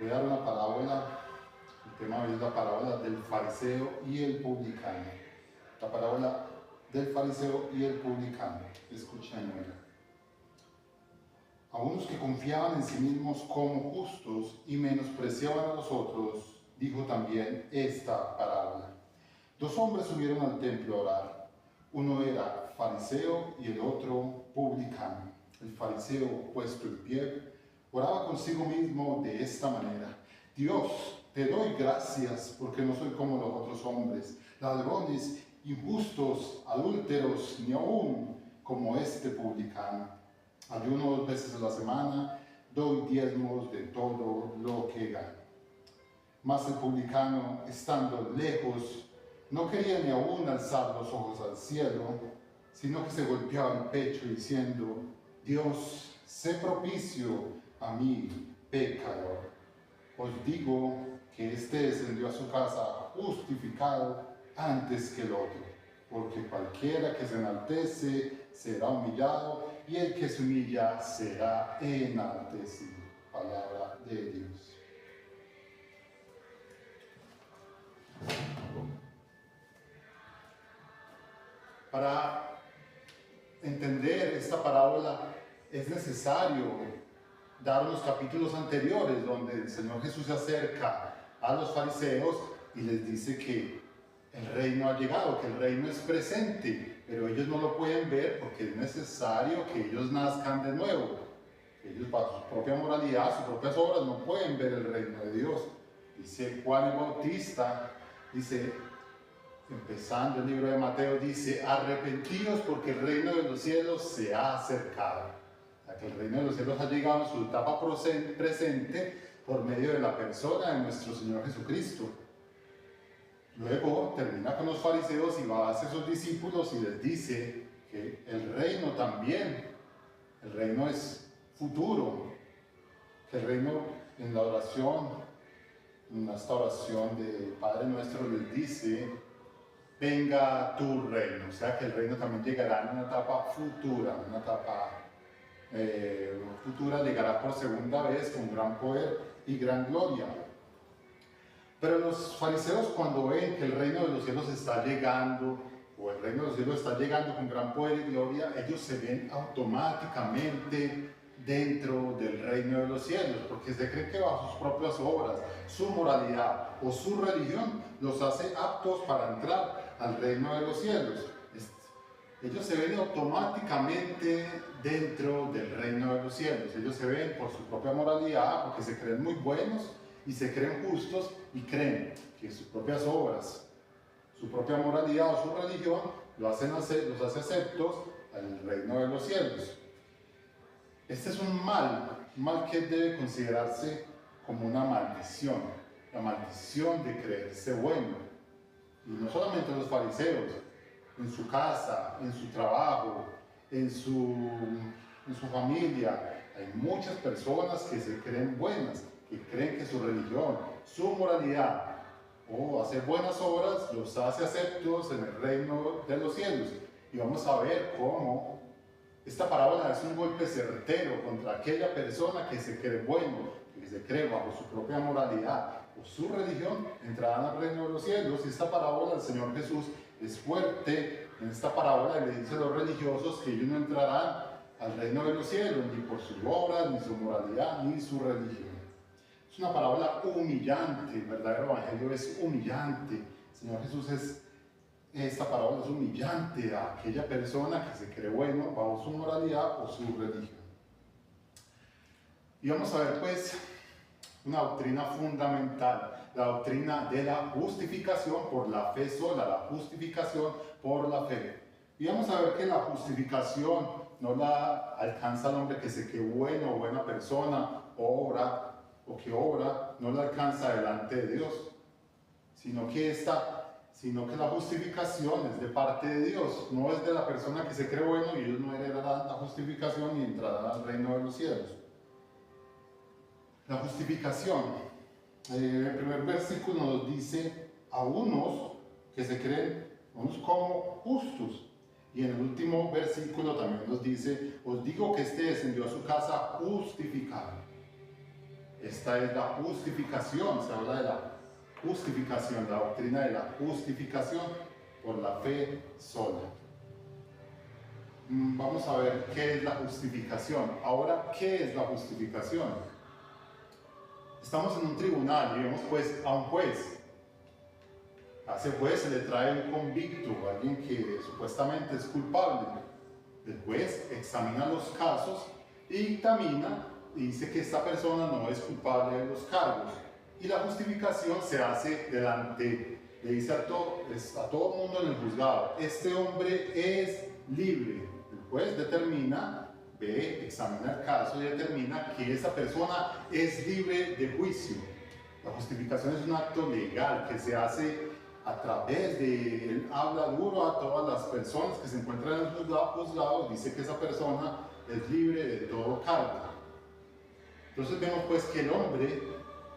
Voy a dar una parábola, el tema es la parábola del fariseo y el publicano. La parábola del fariseo y el publicano. Escuchémosla. A unos que confiaban en sí mismos como justos y menospreciaban a los otros, dijo también esta parábola. Dos hombres subieron al templo a orar. Uno era fariseo y el otro publicano. El fariseo, puesto en pie, oraba consigo mismo de esta manera: Dios, te doy gracias porque no soy como los otros hombres, ladrones, injustos, adúlteros, ni aún como este publicano. Ayuno 2 veces a la semana, doy diezmos de todo lo que gano. Mas el publicano, estando lejos, no quería ni aún alzar los ojos al cielo, sino que se golpeaba el pecho diciendo: Dios, sé propicio a mí, pecador. Os digo que éste descendió a su casa justificado antes que el otro, porque cualquiera que se enaltece será humillado, y el que se humilla será enaltecido. Palabra de Dios. Para entender esta parábola es necesario dar los capítulos anteriores, donde el Señor Jesús se acerca a los fariseos y les dice que el reino ha llegado, que el reino es presente, pero ellos no lo pueden ver porque es necesario que ellos nazcan de nuevo. Ellos, bajo su propia moralidad, sus propias obras, no pueden ver el reino de Dios. Dice Juan el Bautista, dice, empezando el libro de Mateo, dice: arrepentíos porque el reino de los cielos se ha acercado. O sea, que el reino de los cielos ha llegado en su etapa presente por medio de la persona de nuestro Señor Jesucristo. Luego termina con los fariseos y va hacia sus discípulos y les dice que el reino también, el reino es futuro, que el reino en la oración, en esta oración de Padre Nuestro, les dice: venga tu reino. O sea que el reino también llegará en una etapa futura, llegará por segunda vez con gran poder y gran gloria. Pero los fariseos, cuando ven que el reino de los cielos está llegando, o el reino de los cielos está llegando con gran poder y gloria, ellos se ven automáticamente dentro del reino de los cielos, porque se creen que bajo sus propias obras, su moralidad o su religión los hace aptos para entrar al reino de los cielos. Ellos se ven automáticamente dentro del reino de los cielos. Ellos se ven por su propia moralidad, porque se creen muy buenos y se creen justos y creen que sus propias obras, su propia moralidad o su religión los hace aceptos al reino de los cielos. Este es un mal que debe considerarse como una maldición, la maldición de creerse bueno. Y no solamente los fariseos, en su casa, en su trabajo, en su familia, hay muchas personas que se creen buenas, que creen que su religión, su moralidad o hacer buenas obras los hace aceptos en el reino de los cielos. Y vamos a ver cómo esta parábola es un golpe certero contra aquella persona que se cree bueno, que se cree bajo su propia moralidad o su religión, entrarán al reino de los cielos. Y esta parábola, el Señor Jesús es fuerte en esta parábola y le dice a los religiosos que ellos no entrarán al reino de los cielos, ni por sus obras, ni su moralidad, ni su religión. Es una parábola humillante, el verdadero evangelio es humillante. El Señor Jesús esta parábola es humillante a aquella persona que se cree bueno bajo su moralidad o su religión. Y vamos a ver pues una doctrina fundamental, la doctrina de la justificación por la fe sola, la justificación por la fe. Y vamos a ver que la justificación no la alcanza el hombre que se cree bueno o buena persona, que obra, no la alcanza delante de Dios, sino que la justificación es de parte de Dios, no es de la persona que se cree bueno y ellos no heredarán la justificación y entrarán al reino de los cielos. La justificación, el primer versículo nos dice a unos que se creen unos como justos, y en el último versículo también nos dice: os digo que este descendió a su casa justificado. Esta es la justificación, se habla de la justificación, la doctrina de la justificación por la fe sola. Vamos a ver qué es la justificación. Ahora, ¿qué es la justificación? Estamos en un tribunal y vemos pues a un juez. A ese juez se le trae un convicto, alguien que supuestamente es culpable. El juez examina los casos y dictamina y dice que esta persona no es culpable de los cargos. Y la justificación se hace delante, le dice a todo el mundo en el juzgado, este hombre es libre. El juez determina, examina el caso y determina que esa persona es libre de juicio. La justificación es un acto legal que se hace a través de, él habla duro a todas las personas que se encuentran en el juzgado, dice que esa persona es libre de todo cargo. Entonces vemos pues que el hombre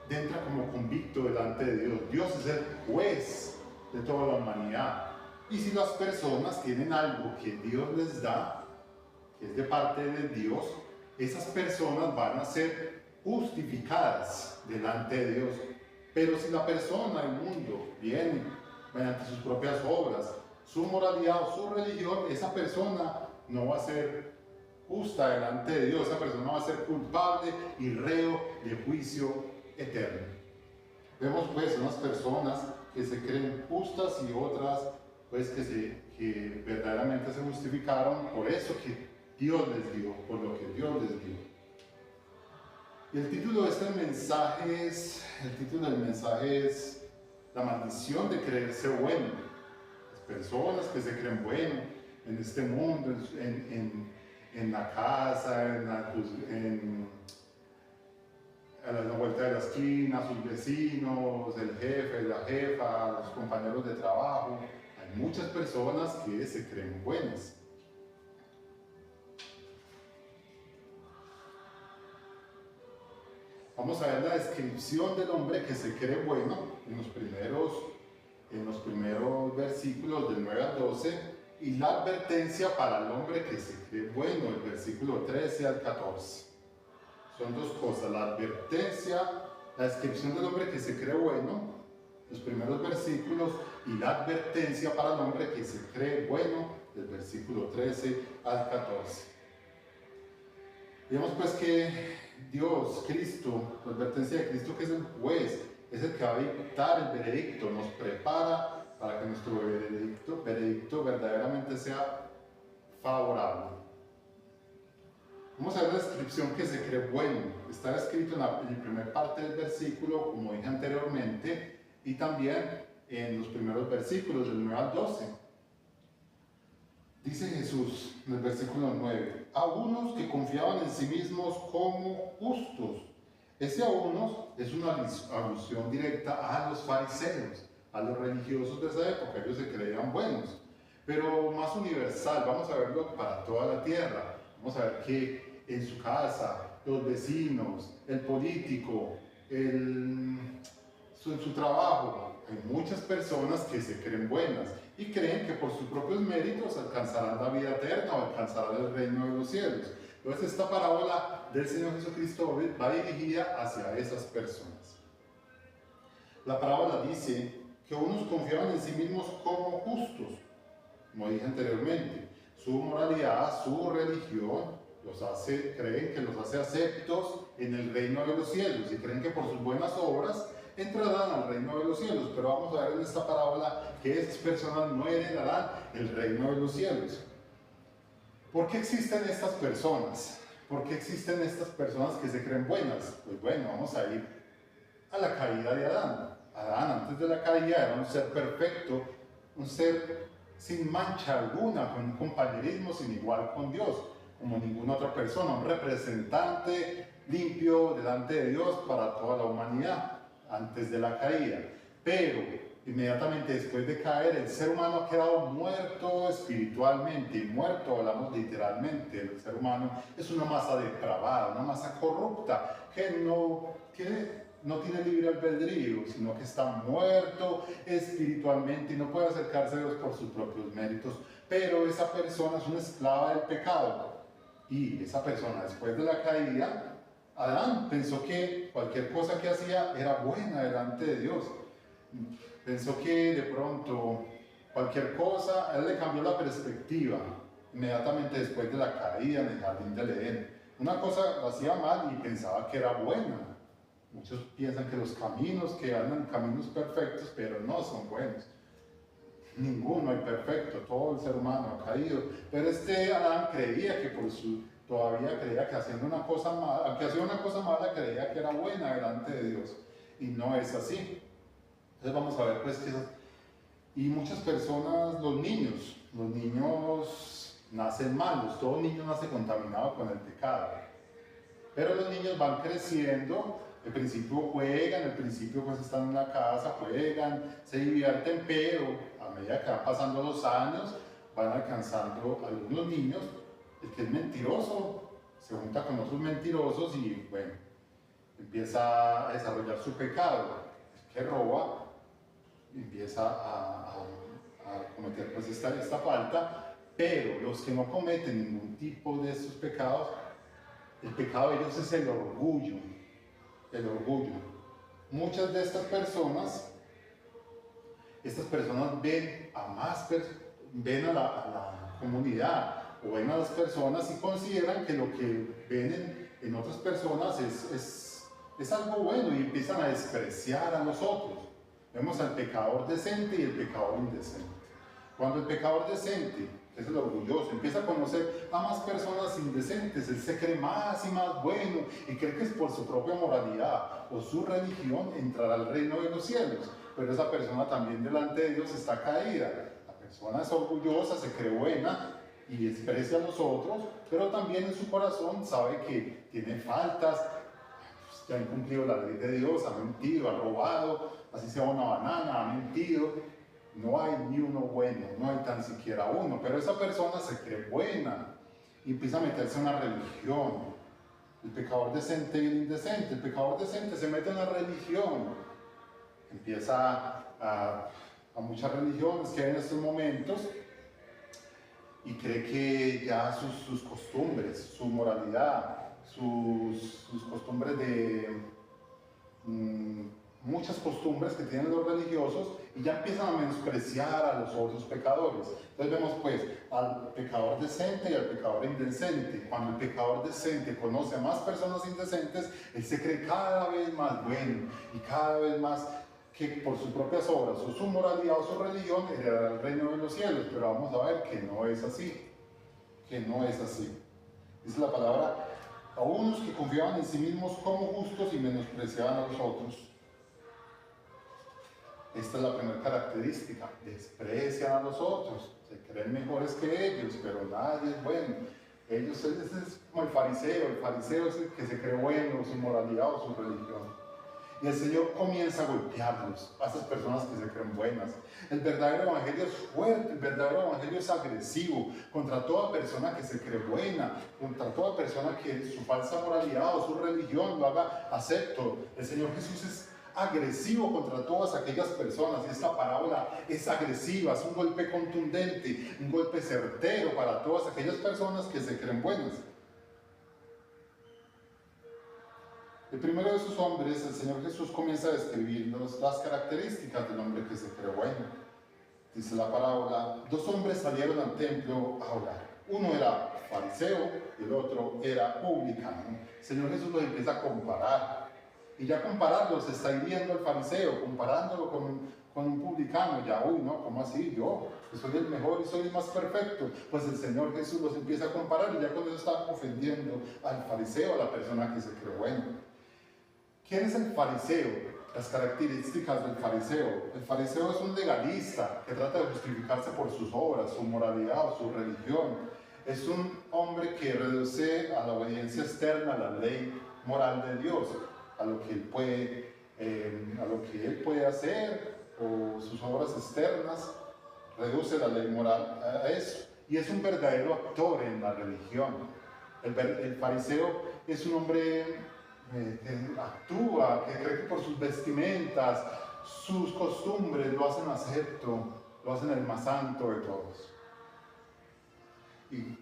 entra como convicto delante de Dios. Dios es el juez de toda la humanidad. Y si las personas tienen algo que Dios les da, que es de parte de Dios, esas personas van a ser justificadas delante de Dios. Pero si la persona, el mundo, viene mediante sus propias obras, su moralidad o su religión, esa persona no va a ser justa delante de Dios, esa persona va a ser culpable y reo de juicio eterno. Vemos pues unas personas que se creen justas y otras pues que verdaderamente se justificaron por eso que Dios les dio, por lo que Dios les dio. Y el título de este mensaje es la maldición de creerse bueno. Las personas que se creen bueno en este mundo, en la casa, a la vuelta de la esquina, sus vecinos, el jefe, la jefa, los compañeros de trabajo. Hay muchas personas que se creen buenas. Vamos a ver la descripción del hombre que se cree bueno en los primeros versículos del 9 al 12 y la advertencia para el hombre que se cree bueno, el versículo 13 al 14. Son dos cosas, la advertencia, la descripción del hombre que se cree bueno, los primeros versículos, y la advertencia para el hombre que se cree bueno, del versículo 13 al 14. Vemos pues que Dios, Cristo, la advertencia de Cristo, que es el juez, es el que va a dictar el veredicto, nos prepara para que nuestro veredicto verdaderamente sea favorable. Vamos a ver la descripción que se cree bueno. Está escrito en la primera parte del versículo, como dije anteriormente, y también en los primeros versículos del 9 al 12. Dice Jesús en el versículo 9, a unos que confiaban en sí mismos como justos. Ese a unos es una alusión directa a los fariseos, a los religiosos de esa época. Ellos se creían buenos, pero más universal. Vamos a verlo para toda la tierra. Vamos a ver que en su casa, los vecinos, el político, en su trabajo, hay muchas personas que se creen buenas y creen que por sus propios méritos alcanzarán la vida eterna o alcanzarán el reino de los cielos. Entonces esta parábola del Señor Jesucristo va dirigida hacia esas personas. La parábola dice que unos confiaban en sí mismos como justos, como dije anteriormente. Su moralidad, su religión, creen que los hace aceptos en el reino de los cielos y creen que por sus buenas obras entrarán al reino de los cielos. Pero vamos a ver en esta parábola que estas personas no heredarán el reino de los cielos. ¿Por qué existen estas personas? ¿Por qué existen estas personas que se creen buenas? Pues bueno, vamos a ir a la caída de Adán. Adán, antes de la caída, era un ser perfecto, un ser sin mancha alguna, con un compañerismo sin igual con Dios, como ninguna otra persona, un representante limpio delante de Dios para toda la humanidad, antes de la caída. Pero inmediatamente después de caer, el ser humano ha quedado muerto espiritualmente, y muerto hablamos literalmente. El ser humano es una masa depravada, una masa corrupta, que no tiene libre albedrío, sino que está muerto espiritualmente y no puede acercarse a Dios por sus propios méritos. Pero esa persona es una esclava del pecado, y esa persona después de la caída Adán pensó que cualquier cosa que hacía era buena delante de Dios. Pensó que de pronto cualquier cosa, a él le cambió la perspectiva inmediatamente después de la caída en el jardín del Edén. Una cosa lo hacía mal y pensaba que era buena. Muchos piensan que los caminos, que andan caminos perfectos, pero no son buenos. Ninguno hay perfecto, todo el ser humano ha caído. Pero este Adán creía que todavía creía que haciendo una cosa mala, aunque hacía una cosa mala, creía que era buena delante de Dios. Y no es así. Entonces vamos a ver pues que y muchas personas, los niños nacen malos, todo niño nace contaminado con el pecado. Pero los niños van creciendo, al principio juegan, al principio pues están en la casa, juegan, se divierten, pero a medida que van pasando los años, van alcanzando algunos niños, el que es mentiroso se junta con otros mentirosos y bueno, empieza a desarrollar su pecado, el que roba empieza a cometer pues esta falta, pero los que no cometen ningún tipo de estos pecados, el pecado de ellos es el orgullo, el orgullo. Muchas de estas personas ven a ven a la comunidad o ven a las personas y consideran que lo que ven en otras personas es algo bueno y empiezan a despreciar a los otros. Vemos al pecador decente y el pecador indecente. Cuando el pecador decente, que es el orgulloso, empieza a conocer a más personas indecentes, él se cree más y más bueno y cree que es por su propia moralidad o su religión entrará al reino de los cielos. Pero esa persona también delante de Dios está caída. La persona es orgullosa, se cree buena y desprecia a los otros, pero también en su corazón sabe que tiene faltas, que ha incumplido la ley de Dios, ha mentido, ha robado, así sea una banana, ha mentido. No hay ni uno bueno, no hay tan siquiera uno, pero esa persona se cree buena y empieza a meterse en una religión. El pecador decente y el indecente. El pecador decente se mete en una religión, empieza a muchas religiones que hay en estos momentos y cree que ya sus costumbres, su moralidad, sus costumbres muchas costumbres que tienen los religiosos y ya empiezan a menospreciar a los otros pecadores. Entonces vemos pues al pecador decente y al pecador indecente. Cuando el pecador decente conoce a más personas indecentes, él se cree cada vez más bueno y cada vez más que por sus propias obras o su moralidad o su religión heredará el reino de los cielos. Pero vamos a ver que no es así, que no es así. Dice la palabra: a unos que confiaban en sí mismos como justos y menospreciaban a los otros. Esta es la primera característica: desprecian a los otros, se creen mejores que ellos, pero nadie es bueno. Ese es como el fariseo es el que se cree bueno, su moralidad o su religión. Y el Señor comienza a golpearlos, a esas personas que se creen buenas. El verdadero evangelio es fuerte, el verdadero evangelio es agresivo contra toda persona que se cree buena, contra toda persona que su falsa moralidad o su religión lo haga acepto. El Señor Jesús es agresivo contra todas aquellas personas y esta parábola es agresiva, es un golpe contundente, un golpe certero para todas aquellas personas que se creen buenas. El primero de esos hombres, el Señor Jesús comienza a describir las características del hombre que se cree bueno. Dice la parábola: dos hombres salieron al templo a orar. Uno era fariseo y el otro era publicano. El Señor Jesús los empieza a comparar. Y ya compararlos está hiriendo al fariseo, comparándolo con un publicano. Ya, ¿no? ¿Cómo así? Yo, que soy el mejor y soy el más perfecto. Pues el Señor Jesús los empieza a comparar y ya con eso está ofendiendo al fariseo, a la persona que se cree bueno. ¿Quién es el fariseo? Las características del fariseo. El fariseo es un legalista que trata de justificarse por sus obras, su moralidad o su religión. Es un hombre que reduce a la obediencia externa a la ley moral de Dios, a lo que él puede hacer o sus obras externas, reduce la ley moral a eso. Y es un verdadero actor en la religión. El fariseo es un hombre que actúa, que cree que por sus vestimentas, sus costumbres lo hacen acepto, lo hacen el más santo de todos. Y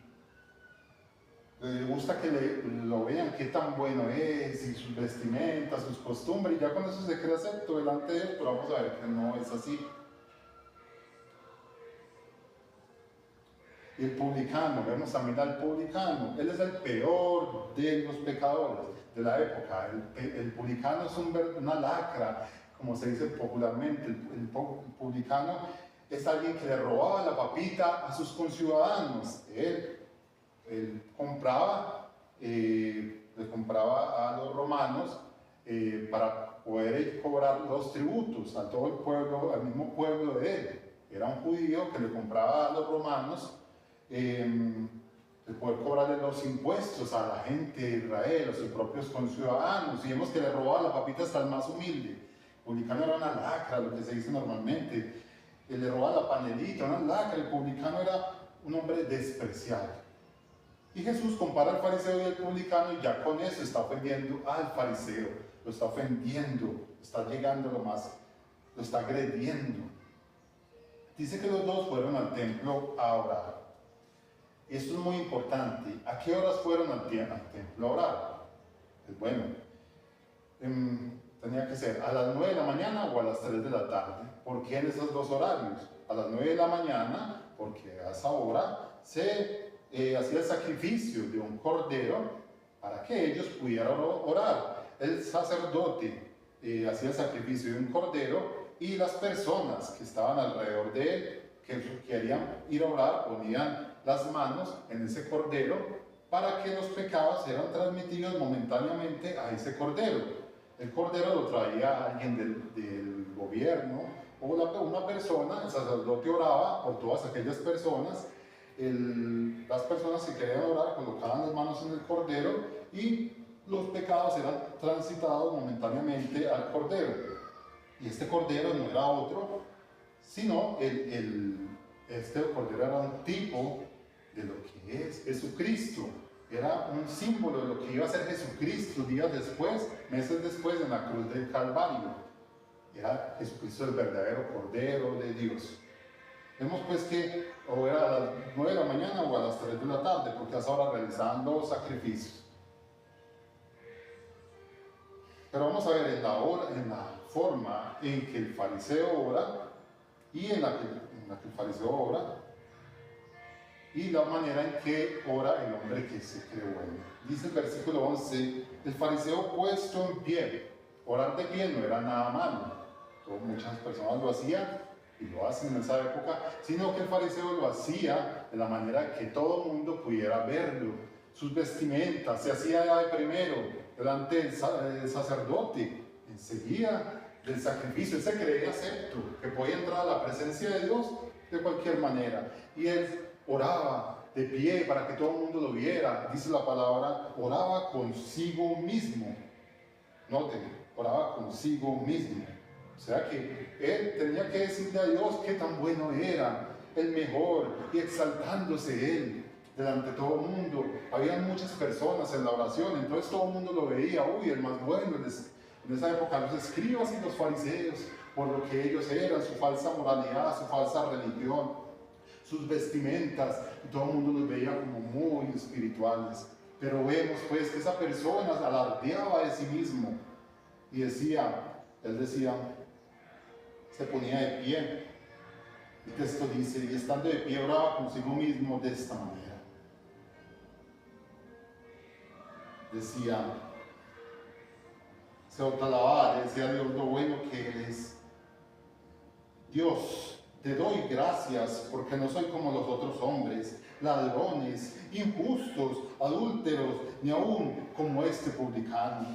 Le gusta que lo vean qué tan bueno es, y sus vestimentas, sus costumbres, y ya con eso se cree acepto delante de Dios, pero vamos a ver que no es así. Y el publicano, vemos también al publicano, él es el peor de los pecadores de la época. El publicano es una lacra, como se dice popularmente. El publicano es alguien que le robaba la papita a sus conciudadanos. Él compraba, le compraba a los romanos para poder cobrar los tributos a todo el pueblo, al mismo pueblo de él. Era un judío que le compraba a los romanos de poder cobrarle los impuestos a la gente de Israel, a sus propios conciudadanos, y vemos que le robaba la papita hasta el más humilde. El publicano era una lacra, lo que se dice normalmente. Le robaba la panelita, una lacra. El publicano era un hombre despreciado. Y Jesús compara al fariseo y al publicano, y ya con eso está ofendiendo al fariseo, lo está ofendiendo, está llegando a lo más, lo está agrediendo. Dice que los dos fueron al templo a orar. Esto es muy importante. ¿A qué horas fueron al templo a orar? Pues bueno, tenía que ser a las 9 de la mañana o a las 3 de la tarde. ¿Por qué en esos dos horarios? A las 9 de la mañana, porque a esa hora se hacía el sacrificio de un cordero para que ellos pudieran orar. El sacerdote hacía el sacrificio de un cordero, y las personas que estaban alrededor de él, que querían ir a orar, ponían las manos en ese cordero para que los pecados eran transmitidos momentáneamente a ese cordero. El cordero lo traía alguien del gobierno o una persona. El sacerdote oraba por todas aquellas personas. Las personas que querían orar colocaban las manos en el cordero y los pecados eran transitados momentáneamente al cordero. Y este cordero no era otro, sino este cordero era un tipo de lo que es Jesucristo. Era un símbolo de lo que iba a ser Jesucristo días después, meses después, en la cruz del Calvario. Era Jesucristo el verdadero Cordero de Dios. Vemos pues que o era a las 9 de la mañana o a las 3 de la tarde, porque a esa hora realizaban los sacrificios. Pero vamos a ver en la forma en que el fariseo ora, y en la que el fariseo ora, y la manera en que ora el hombre que se cree bueno. Dice el versículo 11, el fariseo puesto en pie. Orar de pie no era nada malo. Muchas personas lo hacían y lo hacen en esa época, sino que el fariseo lo hacía de la manera que todo el mundo pudiera verlo. Sus vestimentas se hacía de primero delante del sacerdote, enseguida del sacrificio. Él se creía acepto, que podía entrar a la presencia de Dios de cualquier manera. Y él oraba de pie para que todo el mundo lo viera. Dice la palabra, oraba consigo mismo. Noten, oraba consigo mismo. O sea que él tenía que decirle a Dios qué tan bueno era, el mejor, y exaltándose él delante de todo el mundo. Había muchas personas en la oración, entonces todo el mundo lo veía. Uy, el más bueno. En esa época los escribas y los fariseos, por lo que ellos eran, su falsa moralidad, su falsa religión, sus vestimentas, y todo el mundo los veía como muy espirituales. Pero vemos pues que esa persona alardeaba de sí mismo y él decía, se ponía de pie. El texto dice, y estando de pie oraba consigo mismo de esta manera. Decía, se autoalababa, decía a Dios lo bueno que Él es. Dios, te doy gracias porque no soy como los otros hombres, ladrones, injustos, adúlteros, ni aún como este publicano.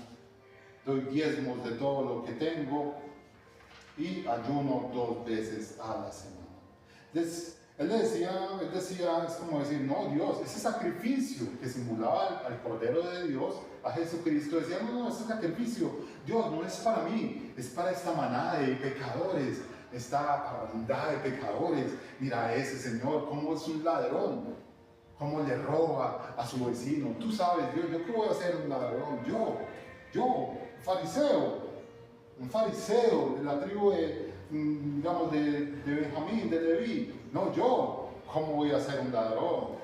Doy diezmos de todo lo que tengo y ayuno 2 veces a la semana. Él decía, es como decir, no, Dios, ese sacrificio que simulaba al Cordero de Dios, a Jesucristo, decía, no, ese sacrificio, Dios, no es para mí, es para esta manada de pecadores, esta bandada de pecadores. Mira a ese señor, cómo es un ladrón, cómo le roba a su vecino. Tú sabes, Dios, ¿yo qué voy a hacer un ladrón? Yo, un fariseo de la tribu de Benjamín, de Leví. No, yo, ¿cómo voy a ser un ladrón?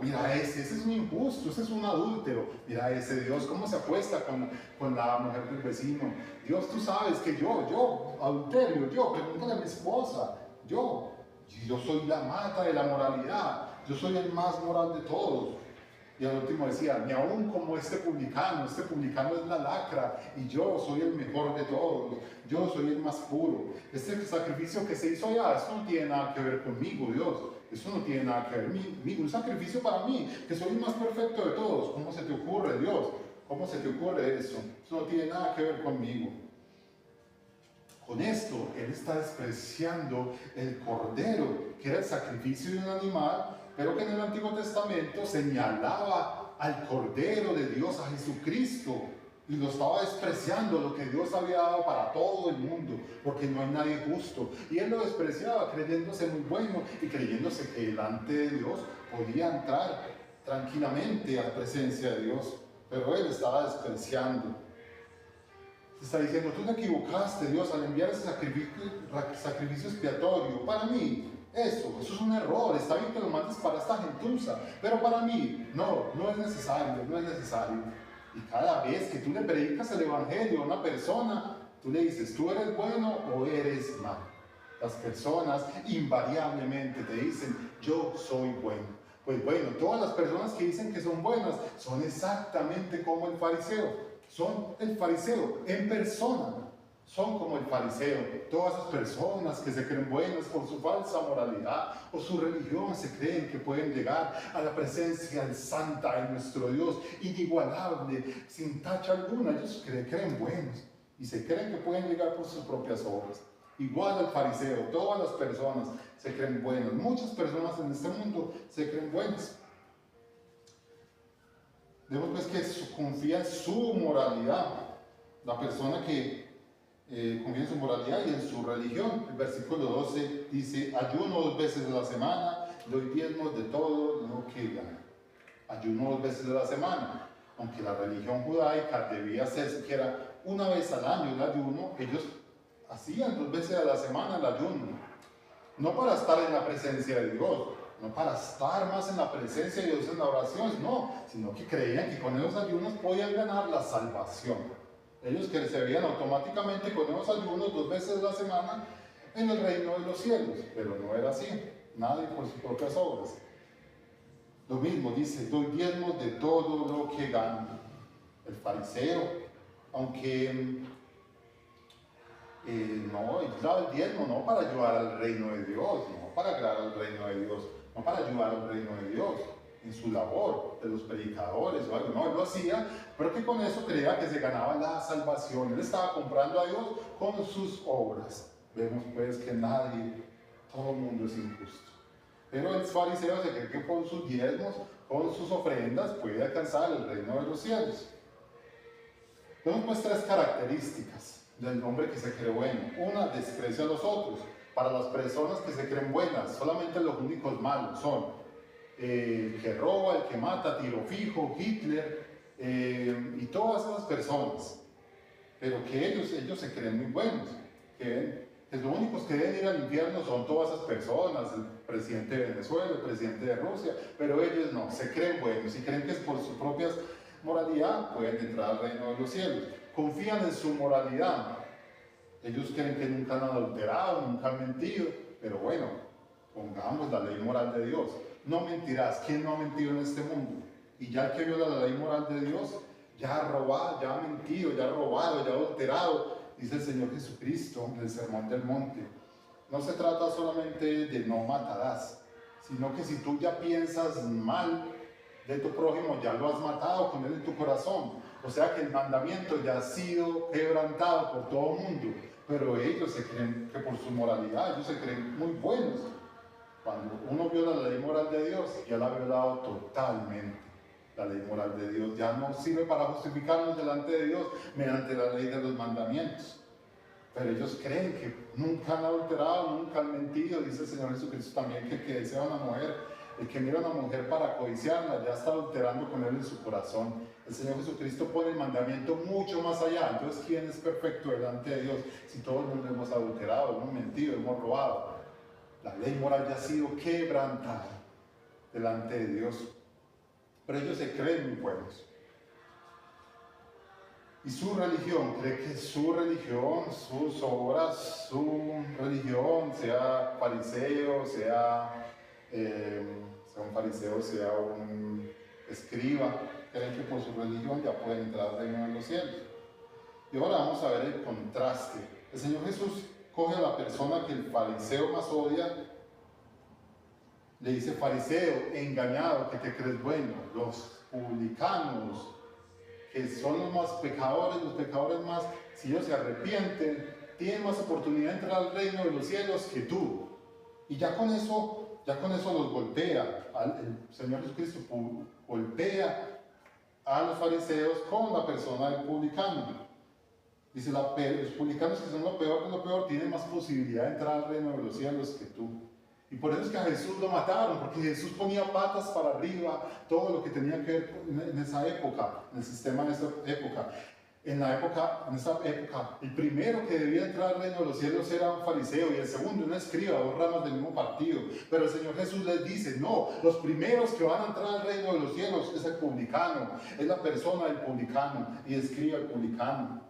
Mira ese es un injusto, ese es un adúltero, mira ese Dios, cómo se acuesta con la mujer del vecino. Dios, tú sabes que adulterio, pregúntale a mi esposa, yo soy la mata de la moralidad, yo soy el más moral de todos. Y al último decía, ni aún como este publicano es la lacra, y yo soy el mejor de todos, yo soy el más puro. Este sacrificio que se hizo allá, eso no tiene nada que ver conmigo, Dios, eso no tiene nada que ver conmigo, un sacrificio para mí, que soy el más perfecto de todos. ¿Cómo se te ocurre, Dios? ¿Cómo se te ocurre eso? Eso no tiene nada que ver conmigo. Con esto, él está despreciando el cordero, que era el sacrificio de un animal, pero que en el Antiguo Testamento señalaba al Cordero de Dios, a Jesucristo, y lo estaba despreciando, lo que Dios había dado para todo el mundo, porque no hay nadie justo. Y él lo despreciaba, creyéndose muy bueno y creyéndose que delante de Dios podía entrar tranquilamente a la presencia de Dios, pero él estaba despreciando. Se está diciendo, tú te equivocaste, Dios, al enviar ese sacrificio expiatorio. Para mí, eso es un error. Está bien que lo mandes para esta gentuza, pero para mí, no es necesario, no es necesario. Y cada vez que tú le predicas el evangelio a una persona, tú le dices, tú eres bueno o eres malo. Las personas invariablemente te dicen, yo soy bueno. Pues bueno, todas las personas que dicen que son buenas son exactamente como el fariseo. Son el fariseo en persona, son como el fariseo. Todas esas personas que se creen buenas por su falsa moralidad o su religión se creen que pueden llegar a la presencia santa de nuestro Dios, inigualable, sin tacha alguna. Ellos creen buenos y se creen que pueden llegar por sus propias obras. Igual al fariseo, todas las personas se creen buenas. Muchas personas en este mundo se creen buenas. Vemos pues que confía en su moralidad, la persona que confía en su moralidad y en su religión. El versículo 12 dice, ayuno 2 veces a la semana, doy diezmos de todo lo que gano. Ayuno 2 veces a la semana, aunque la religión judaica debía ser siquiera una vez al año el ayuno, ellos hacían 2 veces a la semana el ayuno, no para estar en la presencia de Dios, no para estar más en la presencia de Dios en la oración, no, sino que creían que con esos ayunos podían ganar la salvación. Ellos que se veían automáticamente con esos ayunos 2 veces a la semana en el reino de los cielos, pero no era así, nadie por sus propias obras. Lo mismo dice, doy diezmos de todo lo que gano. El fariseo, aunque no, él daba el diezmo no para ayudar al reino de Dios, no para agradar al reino de Dios, no para ayudar al reino de Dios en su labor de los predicadores o algo, no, él lo hacía, pero que con eso creía que se ganaba la salvación. Él estaba comprando a Dios con sus obras. Vemos pues que todo el mundo es injusto. Pero el fariseo se cree que con sus diezmos, con sus ofrendas, puede alcanzar el reino de los cielos. Vemos pues 3 características del hombre que se cree bueno. Una, desprecia a los otros. Para las personas que se creen buenas, solamente los únicos malos son el que roba, el que mata, tiro fijo, Hitler y todas esas personas. Pero que ellos se creen muy buenos. Que los únicos que deben ir al infierno son todas esas personas, el presidente de Venezuela, el presidente de Rusia, pero ellos no, se creen buenos y creen que es por sus propias moralidad pueden entrar al reino de los cielos. Confían en su moralidad. Ellos creen que nunca han adulterado, nunca han mentido, pero bueno, pongamos la ley moral de Dios. No mentirás. ¿Quién no ha mentido en este mundo? Y ya el que viola la ley moral de Dios, ya ha robado, ya ha mentido, ya ha robado, ya ha adulterado, dice el Señor Jesucristo en el Sermón del Monte. No se trata solamente de no matarás, sino que si tú ya piensas mal de tu prójimo, ya lo has matado con él en tu corazón. O sea que el mandamiento ya ha sido quebrantado por todo el mundo, pero ellos se creen que por su moralidad, ellos se creen muy buenos. Cuando uno viola la ley moral de Dios, ya la ha violado totalmente. La ley moral de Dios ya no sirve para justificarnos delante de Dios mediante la ley de los mandamientos. Pero ellos creen que nunca han adulterado, nunca han mentido. Dice el Señor Jesucristo también que el que desea una mujer, el que mira a una mujer para codiciarla, ya está adulterando con él en su corazón. El Señor Jesucristo pone el mandamiento mucho más allá. Entonces, ¿quién es perfecto delante de Dios? Si todo el mundo hemos adulterado, hemos mentido, hemos robado. La ley moral ya ha sido quebrantada. delante de Dios. Pero ellos se creen muy buenos. Y su religión, cree que su religión, sus obras, su religión, sea fariseo, sea un fariseo, sea un escriba, creen que por su religión ya pueden entrar al reino de los cielos. Y ahora vamos a ver el contraste. El Señor Jesús coge a la persona que el fariseo más odia, le dice: fariseo, engañado, que te crees bueno. Los publicanos, que son los más pecadores, los pecadores más, si ellos se arrepienten, tienen más oportunidad de entrar al reino de los cielos que tú. Y ya con eso los golpea. El Señor Jesucristo golpea a los fariseos con la persona del publicano. Dice: los publicanos, que son lo peor de lo peor, tienen más posibilidad de entrar al reino de los cielos que tú. Y por eso es que a Jesús lo mataron, porque Jesús ponía patas para arriba todo lo que tenía que ver en esa época, en el sistema de esa época. En esa época, el primero que debía entrar al reino de los cielos era un fariseo, y el segundo un escriba, dos ramas del mismo partido. Pero el Señor Jesús les dice: no, los primeros que van a entrar al reino de los cielos es el publicano, es la persona del publicano, y escriba el publicano.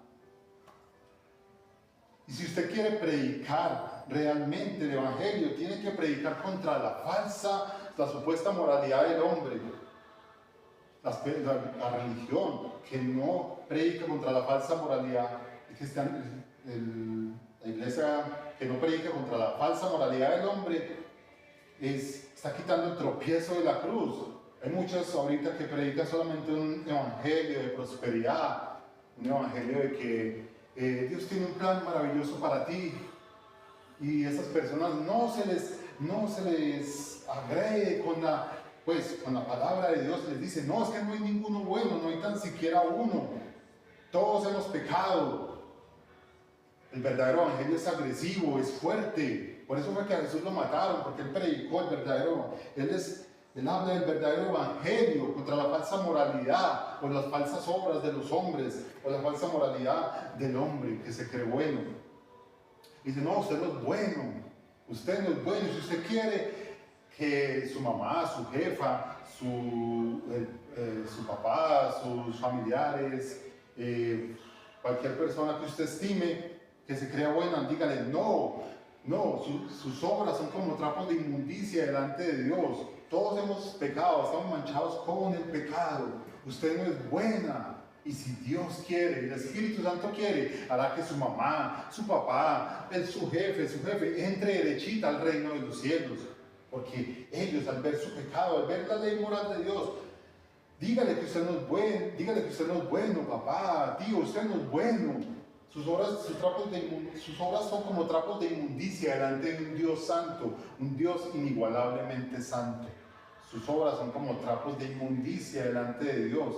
Y si usted quiere predicar realmente el Evangelio, tiene que predicar contra la supuesta moralidad del hombre, la religión que no predica contra la falsa moralidad, la iglesia que no predica contra la falsa moralidad del hombre, está quitando el tropiezo de la cruz. Hay muchos ahorita que predican solamente un evangelio de prosperidad, un evangelio de que Dios tiene un plan maravilloso para ti, y esas personas no se les agrede con la palabra de Dios. Les dice: no, es que no hay ninguno bueno, no hay tan siquiera uno, todos hemos pecado. El verdadero evangelio es agresivo, es fuerte. Por eso fue que a Jesús lo mataron, porque él predicó el verdadero, él habla del verdadero evangelio contra la falsa moralidad, o las falsas obras de los hombres, o la falsa moralidad del hombre que se cree bueno. Y dice: no, usted no es bueno, usted no es bueno. Si usted quiere que su mamá, su jefa, su papá, sus familiares, cualquier persona que usted estime que se crea buena, dígale: no, sus obras son como trapos de inmundicia delante de Dios. Todos hemos pecado, estamos manchados con el pecado. Usted no es buena. Y si Dios quiere, el Espíritu Santo quiere, hará que su mamá, su papá, su jefe, entre derechita al reino de los cielos. Porque ellos, al ver su pecado, al ver la ley moral de Dios, dígale que usted no es bueno, papá, tío, usted no es bueno. Sus obras son como trapos de inmundicia delante de un Dios santo, un Dios inigualablemente santo. Sus obras son como trapos de inmundicia delante de Dios.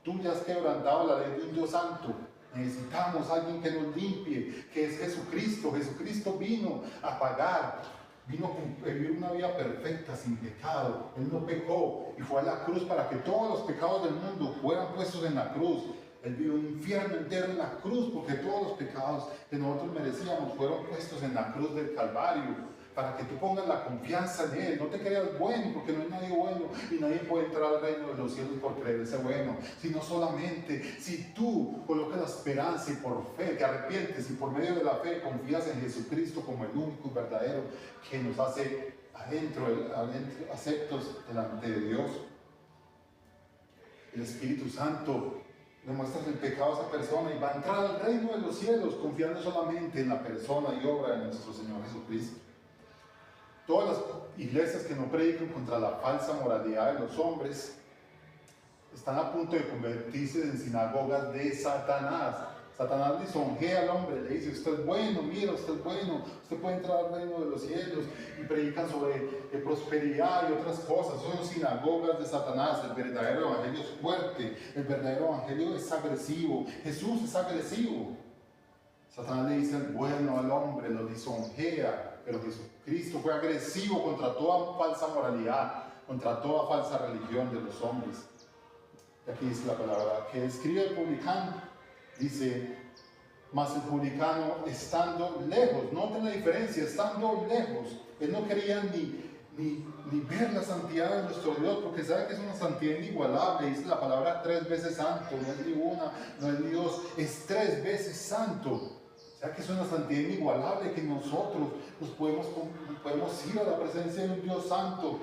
Tú ya has quebrantado la ley de un Dios santo. Necesitamos a alguien que nos limpie, que es Jesucristo. Jesucristo vino a pagar, vino a vivir una vida perfecta, sin pecado. Él no pecó y fue a la cruz para que todos los pecados del mundo fueran puestos en la cruz. Él vio un infierno entero en la cruz, porque todos los pecados que nosotros merecíamos fueron puestos en la cruz del Calvario, para que tú pongas la confianza en Él. No te creas bueno, porque no hay nadie bueno, y nadie puede entrar al reino de los cielos por creerse bueno, sino solamente si tú colocas la esperanza y por fe te arrepientes, y por medio de la fe confías en Jesucristo como el único y verdadero, que nos hace aceptos delante de Dios. El Espíritu Santo le muestras el pecado a esa persona y va a entrar al reino de los cielos confiando solamente en la persona y obra de nuestro Señor Jesucristo. Todas las iglesias que no predican contra la falsa moralidad de los hombres están a punto de convertirse en sinagogas de Satanás. Satanás lisonjea al hombre, le dice: usted es bueno, mira, usted es bueno, usted puede entrar al reino de los cielos, y predican sobre prosperidad y otras cosas. Son sinagogas de Satanás. El verdadero evangelio es fuerte, el verdadero evangelio es agresivo. Jesús es agresivo. Satanás le dice el bueno al hombre, lo lisonjea, pero Jesucristo fue agresivo contra toda falsa moralidad, contra toda falsa religión de los hombres. Y aquí dice la palabra que escribe el publicano, dice: mas el publicano estando lejos, noten la diferencia, estando lejos, él no quería ni ver la santidad de nuestro Dios, porque sabe que es una santidad inigualable. Dice la palabra 3 veces santo, no es ni una, no es ni dos, es 3 veces santo. O sea que es una santidad inigualable, que nosotros podemos ir a la presencia de un Dios santo.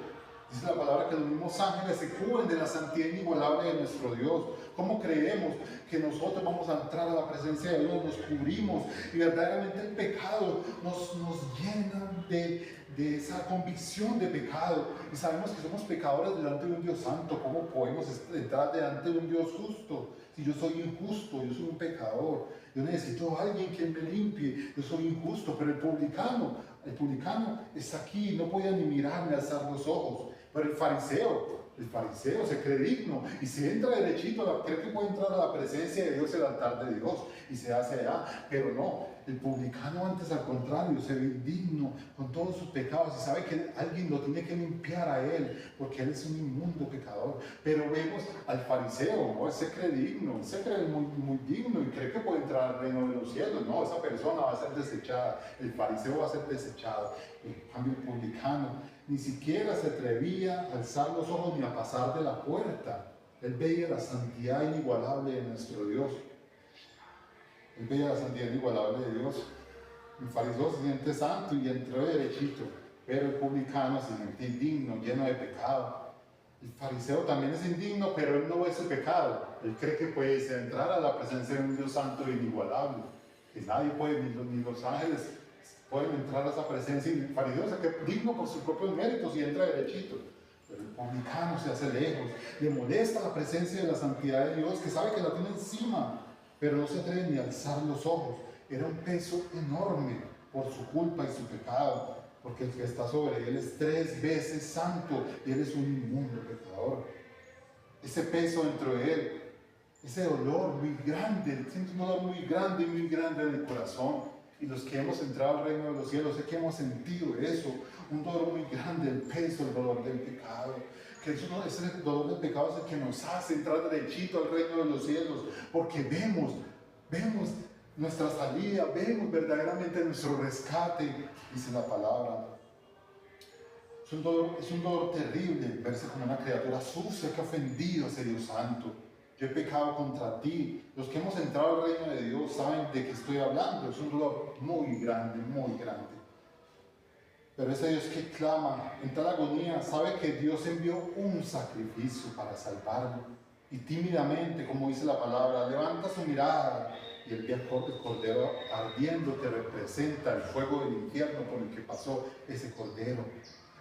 Dice la palabra que los mismos ángeles se cubren de la santidad inigualable de nuestro Dios. ¿Cómo creemos que nosotros vamos a entrar a la presencia de Dios? Nos cubrimos y verdaderamente el pecado nos llena de esa convicción de pecado. Y sabemos que somos pecadores delante de un Dios santo. ¿Cómo podemos entrar delante de un Dios justo? Si yo soy injusto, yo soy un pecador. Yo necesito a alguien que me limpie. Yo soy injusto, pero el publicano está aquí, no podía ni mirarme, alzar los ojos. Pero el fariseo se cree digno y se entra derechito, cree que puede entrar a la presencia de Dios, el altar de Dios, y se hace allá, pero no. El publicano antes, al contrario, se ve digno con todos sus pecados y sabe que alguien lo tiene que limpiar a él, porque él es un inmundo pecador. Pero vemos al fariseo, ¿no? Él se cree digno, él se cree muy, muy digno y cree que puede entrar al reino de los cielos. No, esa persona va a ser desechada, el fariseo va a ser desechado. En cambio, el publicano ni siquiera se atrevía a alzar los ojos ni a pasar de la puerta. Él veía la santidad inigualable de nuestro Dios. Él veía la santidad inigualable de Dios. El fariseo se siente santo y entró derechito, pero el publicano se siente indigno, lleno de pecado. El fariseo también es indigno, pero él no ve su pecado. Él cree que puede entrar a la presencia de un Dios santo e inigualable, que nadie puede, ni los ángeles pueden entrar a esa presencia. Y el fariseo se cree digno por sus propios méritos y entra derechito. Pero el publicano se hace lejos, le molesta la presencia de la santidad de Dios, que sabe que la tiene encima, pero no se atreve ni a alzar los ojos. Era un peso enorme por su culpa y su pecado, porque el que está sobre él es 3 veces santo y él es un inmundo pecador. Ese peso dentro de él, ese dolor muy grande, siente un dolor muy grande en el corazón. Y los que hemos entrado al reino de los cielos, sé que hemos sentido eso, un dolor muy grande, el peso, el dolor del pecado. Que ese dolor del pecado es el que nos hace entrar derechito al reino de los cielos, porque vemos nuestra salida, vemos verdaderamente nuestro rescate, dice la palabra. Es un dolor terrible verse como una criatura sucia que ha ofendido a ese Dios santo. Yo he pecado contra ti. Los que hemos entrado al reino de Dios saben de qué estoy hablando. Es un dolor muy grande, muy grande. Pero ese Dios que clama en tal agonía sabe que Dios envió un sacrificio para salvarlo. Y tímidamente, como dice la palabra, levanta su mirada y el cordero ardiendo que representa el fuego del infierno por el que pasó ese cordero.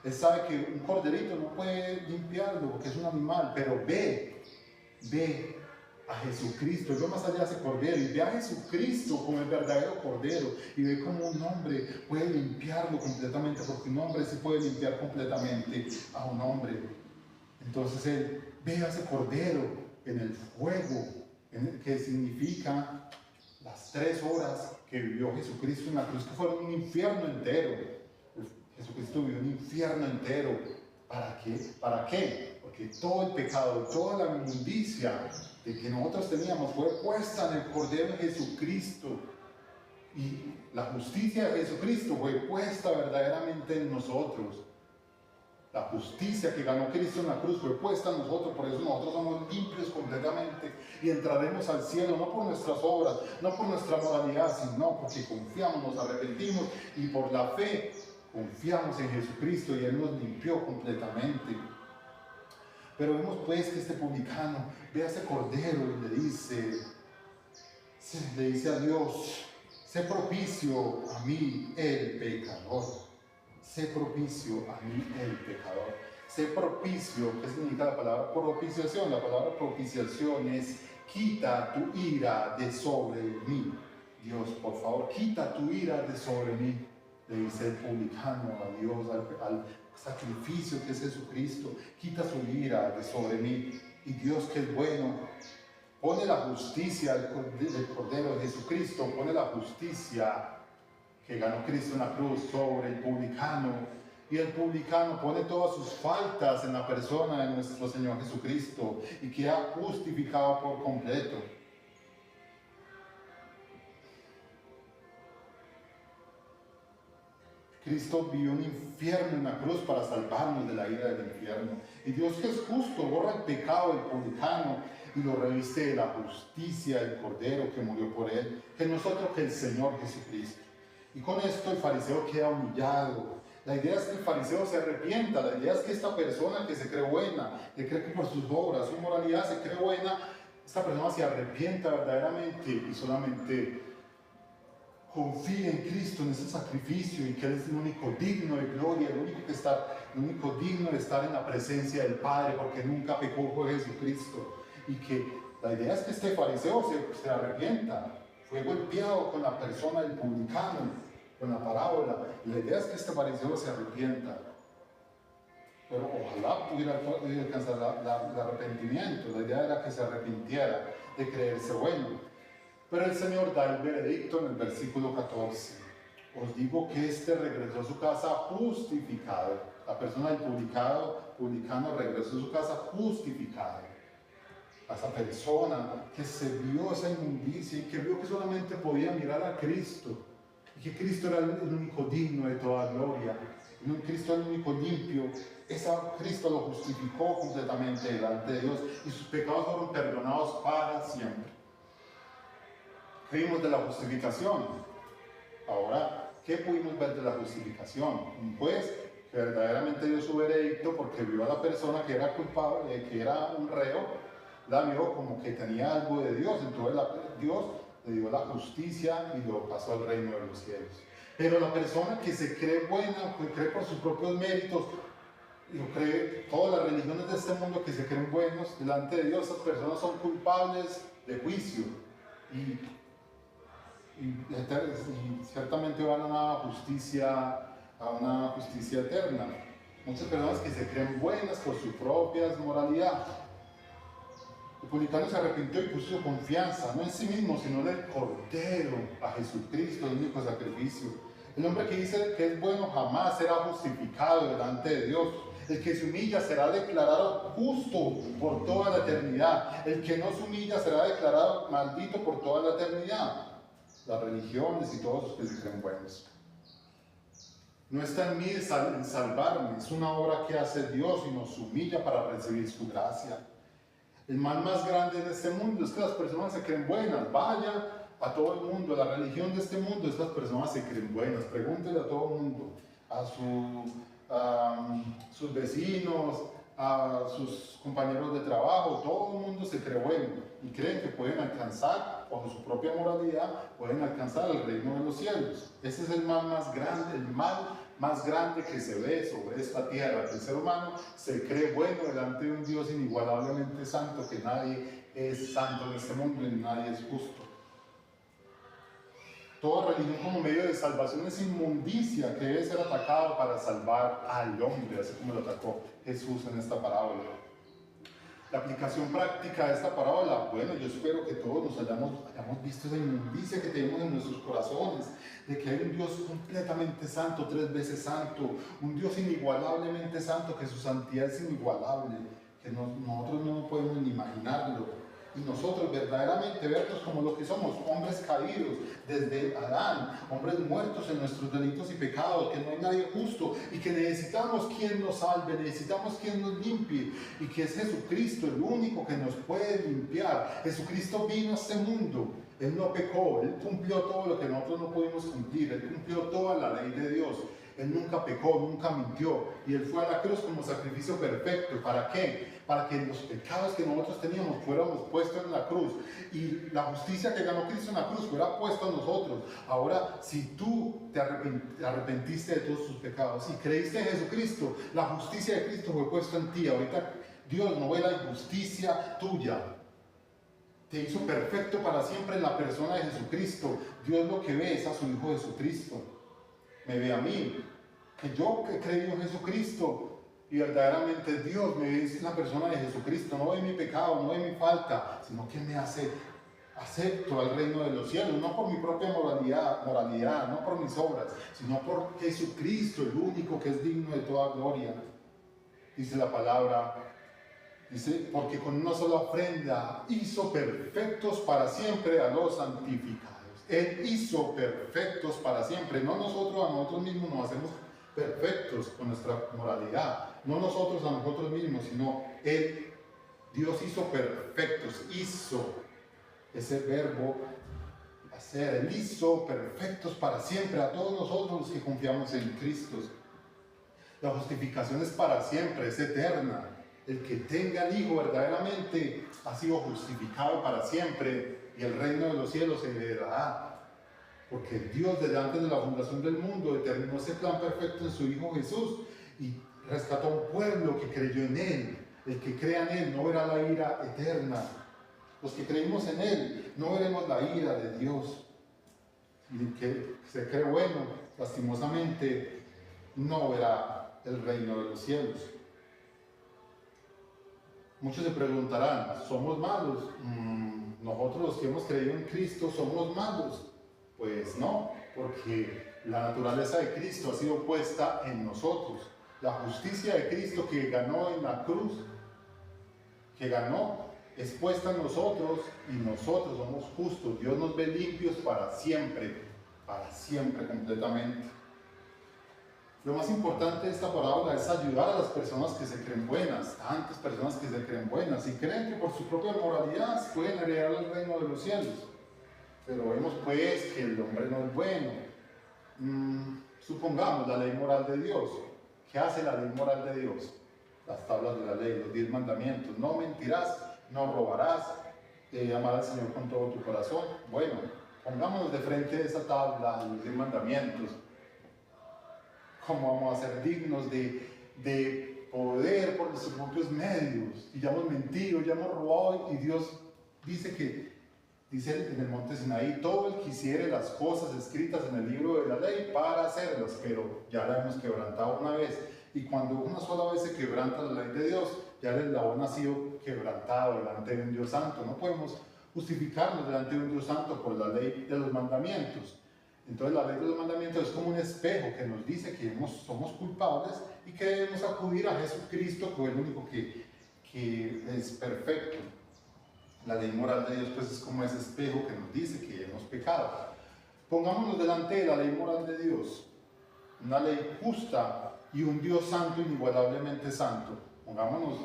Él sabe que un corderito no puede limpiarlo porque es un animal, pero ve a Jesucristo, ve más allá de ese cordero y ve a Jesucristo como el verdadero cordero y ve como un hombre puede limpiarlo completamente, porque un hombre se puede limpiar completamente a un hombre. Entonces él ve a ese cordero en el fuego, que significa las 3 horas que vivió Jesucristo en la cruz, que fueron un infierno entero. Jesucristo vivió un infierno entero. ¿Para qué? ¿Para qué? Porque todo el pecado, toda la inmundicia de que nosotros teníamos fue puesta en el Cordero de Jesucristo. Y la justicia de Jesucristo fue puesta verdaderamente en nosotros. La justicia que ganó Cristo en la cruz fue puesta en nosotros, por eso nosotros somos limpios completamente y entraremos al cielo, no por nuestras obras, no por nuestra moralidad, sino porque confiamos, nos arrepentimos y por la fe confiamos en Jesucristo y Él nos limpió completamente. Pero vemos pues que este publicano ve a ese cordero y le dice a Dios: sé propicio a mí el pecador. Sé propicio a mí el pecador. Sé propicio, ¿qué significa la palabra propiciación? La palabra propiciación es: quita tu ira de sobre mí. Dios, por favor, quita tu ira de sobre mí. Le dice el publicano a Dios, al sacrificio que es Jesucristo: quita su ira de sobre mí. Y Dios, que es bueno, pone la justicia del Cordero de Jesucristo, pone la justicia que ganó Cristo en la cruz sobre el publicano, y el publicano pone todas sus faltas en la persona de nuestro Señor Jesucristo y queda justificado por completo. Cristo vivió un infierno en la cruz para salvarnos de la ira del infierno. Y Dios, que es justo, borra el pecado del publicano y lo reviste de la justicia del Cordero que murió por él, que nosotros, que el Señor Jesucristo. Y con esto el fariseo queda humillado. La idea es que el fariseo se arrepienta, la idea es que esta persona que se cree buena, que cree que por sus obras, su moralidad se cree buena, esta persona se arrepienta verdaderamente y solamente confía en Cristo, en ese sacrificio, y que Él es el único digno de gloria, el único digno de estar en la presencia del Padre, porque nunca pecó, fue Jesucristo. Y que la idea es que este fariseo se arrepienta, fue golpeado con la persona del publicano, con la parábola. Y la idea es que este fariseo se arrepienta. Pero ojalá pudiera alcanzar el arrepentimiento. La idea era que se arrepintiera de creerse bueno. Pero el Señor da el veredicto en el versículo 14. Os digo que este regresó a su casa justificado. La persona del publicano regresó a su casa justificado. A esa persona que se vio esa inmundicia y que vio que solamente podía mirar a Cristo. Y que Cristo era el único digno de toda gloria. Y Cristo era el único limpio. Cristo lo justificó completamente delante de Dios. Y sus pecados fueron perdonados para siempre. ¿Qué vimos de la justificación? Ahora, ¿qué pudimos ver de la justificación? Pues que verdaderamente dio su veredicto porque vio a la persona que era culpable, que era un reo, la vio como que tenía algo de Dios, entonces Dios le dio la justicia y lo pasó al reino de los cielos. Pero la persona que se cree buena, que cree por sus propios méritos, y cree todas las religiones de este mundo que se creen buenos delante de Dios, esas personas son culpables de juicio. Y ciertamente van a una justicia eterna. Muchas personas que se creen buenas por su propia moralidad. El publicano se arrepintió y puso su confianza, no en sí mismo, sino en el Cordero, a Jesucristo, el único sacrificio. El hombre que dice que es bueno jamás será justificado delante de Dios. El que se humilla será declarado justo por toda la eternidad. El que no se humilla será declarado maldito por toda la eternidad. Las religiones y todos los que se creen buenos. No está en mí en salvarme, es una obra que hace Dios y nos humilla para recibir su gracia. El mal más grande de este mundo es que las personas se creen buenas. Vaya a todo el mundo, a la religión de este mundo, estas personas se creen buenas. Pregúntele a todo el mundo, a sus vecinos, a sus compañeros de trabajo, todo el mundo se cree bueno y creen que pueden alcanzar, con su propia moralidad, pueden alcanzar el reino de los cielos. Ese es el mal más grande que se ve sobre esta tierra. El ser humano se cree bueno delante de un Dios inigualablemente santo, que nadie es santo en este mundo y nadie es justo. Toda religión como medio de salvación es inmundicia que debe ser atacado para salvar al hombre, así como lo atacó Jesús en esta parábola. La aplicación práctica de esta parábola, bueno, yo espero que todos nos hayamos visto esa inmundicia que tenemos en nuestros corazones, de que hay un Dios completamente santo, 3 veces santo, un Dios inigualablemente santo, que su santidad es inigualable, que nosotros no podemos ni imaginarlo. Y nosotros verdaderamente vernos como lo que somos, hombres caídos desde Adán, hombres muertos en nuestros delitos y pecados, que no hay nadie justo y que necesitamos quien nos salve, necesitamos quien nos limpie, y que es Jesucristo el único que nos puede limpiar. Jesucristo vino a este mundo, Él no pecó, Él cumplió todo lo que nosotros no pudimos cumplir, Él cumplió toda la ley de Dios. Él nunca pecó, nunca mintió, y Él fue a la cruz como sacrificio perfecto. ¿Para qué? Para que los pecados que nosotros teníamos fuéramos puestos en la cruz, y la justicia que ganó Cristo en la cruz fuera puesta a nosotros. Ahora, si tú te arrepentiste de todos tus pecados y creíste en Jesucristo, la justicia de Cristo fue puesta en ti. Ahorita Dios no ve la injusticia tuya. Te hizo perfecto para siempre en la persona de Jesucristo. Dios lo que ve es a su Hijo Jesucristo. Me ve a mí, que yo que he creído en Jesucristo, y verdaderamente Dios me ve en la persona de Jesucristo. No ve mi pecado, no ve mi falta, sino que me hace acepto al reino de los cielos, no por mi propia moralidad, no por mis obras, sino por Jesucristo, el único que es digno de toda gloria. Dice la palabra, dice, porque con una sola ofrenda hizo perfectos para siempre a los santificados. Él hizo perfectos para siempre. No nosotros a nosotros mismos nos hacemos perfectos con nuestra moralidad. No nosotros a nosotros mismos, sino Él, Dios hizo perfectos. Hizo ese verbo hacer. Él hizo perfectos para siempre a todos nosotros los que confiamos en Cristo. La justificación es para siempre, es eterna. El que tenga al Hijo verdaderamente ha sido justificado para siempre y el reino de los cielos se heredará. Porque Dios desde antes de la fundación del mundo determinó ese plan perfecto en su Hijo Jesús y rescató a un pueblo que creyó en Él. El que crea en Él no verá la ira eterna. Los que creímos en Él no veremos la ira de Dios. Y el que se cree bueno, lastimosamente, no verá el reino de los cielos. Muchos se preguntarán, ¿somos malos? ¿Nosotros los que hemos creído en Cristo somos malos? Pues no, porque la naturaleza de Cristo ha sido puesta en nosotros. La justicia de Cristo que ganó en la cruz, es puesta en nosotros y nosotros somos justos. Dios nos ve limpios para siempre completamente. Lo más importante de esta parábola es ayudar a las personas que se creen buenas, tantas personas que se creen buenas y creen que por su propia moralidad pueden heredar el reino de los cielos. Pero vemos pues que el hombre no es bueno. Supongamos la ley moral de Dios. ¿Qué hace la ley moral de Dios? Las tablas de la ley, los 10 mandamientos. No mentirás, no robarás, amarás al Señor con todo tu corazón. Bueno, pongámonos de frente a esa tabla, los 10 mandamientos. ¿Cómo vamos a ser dignos de poder por nuestros propios medios? Y ya hemos mentido, ya hemos robado, y Dios dice en el monte Sinaí, todo el que hiciere las cosas escritas en el libro de la ley para hacerlas, pero ya la hemos quebrantado una vez. Y cuando una sola vez se quebranta la ley de Dios, ya el eslabón ha sido quebrantado delante de un Dios santo. No podemos justificarnos delante de un Dios santo por la ley de los mandamientos. Entonces la ley de los mandamientos es como un espejo que nos dice que somos culpables y que debemos acudir a Jesucristo, que es el único que es perfecto. La ley moral de Dios pues es como ese espejo que nos dice que hemos pecado. Pongámonos delante de la ley moral de Dios, una ley justa y un Dios santo, inigualablemente santo. Pongámonos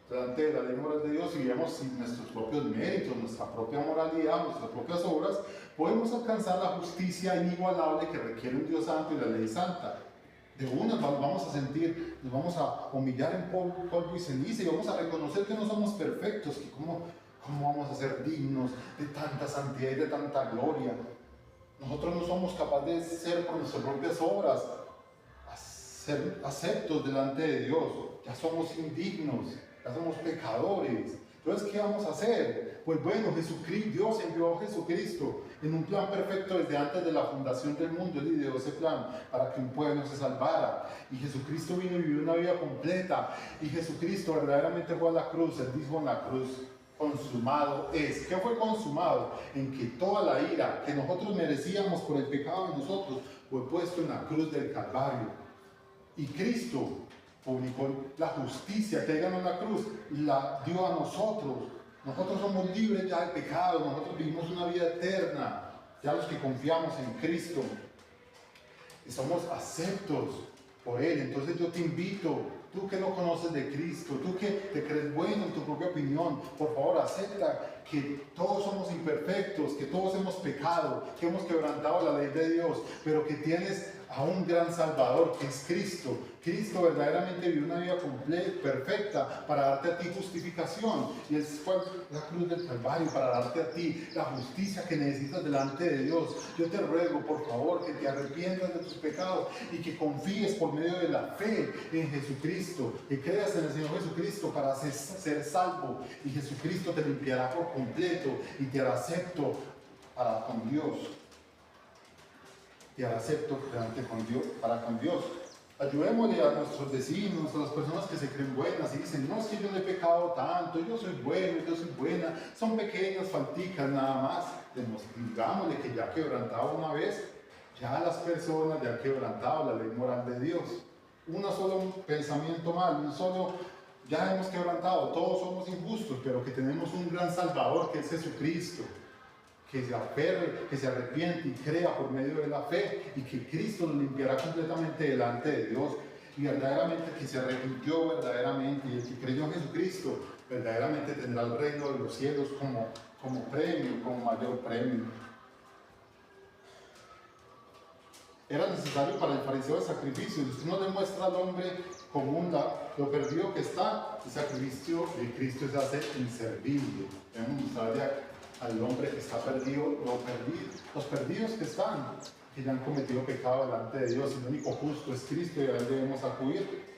delante de la ley moral de Dios y veamos si nuestros propios méritos, nuestra propia moralidad, nuestras propias obras, podemos alcanzar la justicia inigualable que requiere un Dios santo y la ley santa. De una vamos a sentir, nos vamos a humillar en polvo y ceniza y vamos a reconocer que no somos perfectos, que cómo vamos a ser dignos de tanta santidad y de tanta gloria. Nosotros no somos capaces de ser por nuestras propias obras, ser aceptos delante de Dios. Ya somos indignos, ya somos pecadores. Entonces, ¿qué vamos a hacer? Pues bueno, Dios envió a Jesucristo en un plan perfecto desde antes de la fundación del mundo. Él ideó ese plan para que un pueblo se salvara. Y Jesucristo vino y vivió una vida completa. Y Jesucristo verdaderamente fue a la cruz. Él dijo en la cruz, consumado es. ¿Qué fue consumado? En que toda la ira que nosotros merecíamos por el pecado de nosotros fue puesto en la cruz del Calvario. Y Cristo publicó la justicia que ganó en la cruz y la dio a nosotros. Nosotros somos libres ya del pecado, nosotros vivimos una vida eterna, ya los que confiamos en Cristo. Y somos aceptos por Él. Entonces yo te invito, tú que no conoces de Cristo, tú que te crees bueno en tu propia opinión, por favor acepta que todos somos imperfectos, que todos hemos pecado, que hemos quebrantado la ley de Dios, pero que tienes a un gran Salvador que es Cristo. Cristo verdaderamente vivió una vida completa, perfecta, para darte a ti justificación. Y es la cruz del Calvario para darte a ti la justicia que necesitas delante de Dios. Yo te ruego, por favor, que te arrepientas de tus pecados y que confíes por medio de la fe en Jesucristo, que creas en el Señor Jesucristo para ser salvo. Y Jesucristo te limpiará por completo y te hará acepto para con Dios. Y al acepto para con Dios. Ayudémosle a nuestros vecinos, a las personas que se creen buenas y dicen, no, es que yo no he pecado tanto, yo soy bueno, yo soy buena, son pequeñas falticas nada más. Digámosle que ya quebrantado una vez, ya las personas ya han quebrantado la ley moral de Dios. Un solo pensamiento mal, ya hemos quebrantado, todos somos injustos, pero que tenemos un gran Salvador que es Jesucristo, que se aferre, que se arrepiente y crea por medio de la fe y que Cristo lo limpiará completamente delante de Dios y verdaderamente que se arrepintió verdaderamente y el que creyó en Jesucristo verdaderamente tendrá el reino de los cielos como premio, como mayor premio. Era necesario para el fariseo el sacrificio. Si usted no le muestra al hombre común lo perdido que está, el sacrificio de Cristo se hace inservible. Debemos mostrarle al hombre que está perdido, los perdidos que están, que ya han cometido pecado delante de Dios. El único justo es Cristo y a él debemos acudir.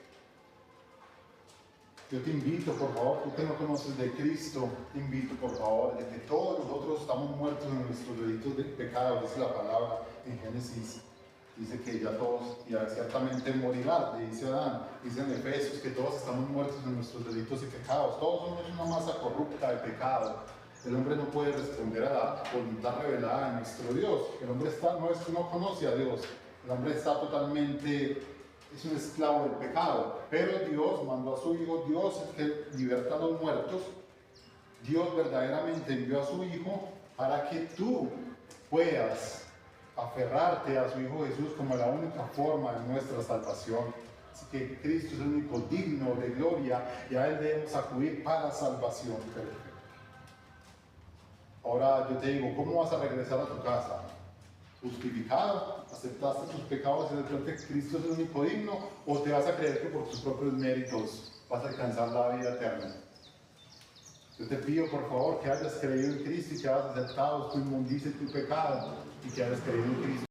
Yo te invito, por favor, tú que no conoces de Cristo, te invito, por favor, de que todos nosotros estamos muertos en nuestros delitos de pecado, dice la palabra en Génesis. Dice que ya todos, ya ciertamente morirán, dice Adán. Dice en Efesios que todos estamos muertos en nuestros delitos y pecados. Todos somos una masa corrupta de pecado. El hombre no puede responder a la voluntad revelada de nuestro Dios. El hombre no conoce a Dios. El hombre está totalmente, es un esclavo del pecado. Pero Dios mandó a su Hijo, Dios es el que liberta a los muertos. Dios verdaderamente envió a su Hijo para que tú puedas aferrarte a su Hijo Jesús como la única forma de nuestra salvación. Así que Cristo es el único digno de gloria y a Él debemos acudir para salvación. Perfecto. Ahora yo te digo, ¿cómo vas a regresar a tu casa? ¿Justificado? ¿Aceptaste tus pecados y aceptaste que Cristo es el único digno? ¿O te vas a creer que por tus propios méritos vas a alcanzar la vida eterna? Yo te pido, por favor, que hayas creído en Cristo y que hayas aceptado tu inmundicia y tu pecado y que hayas creído en Cristo.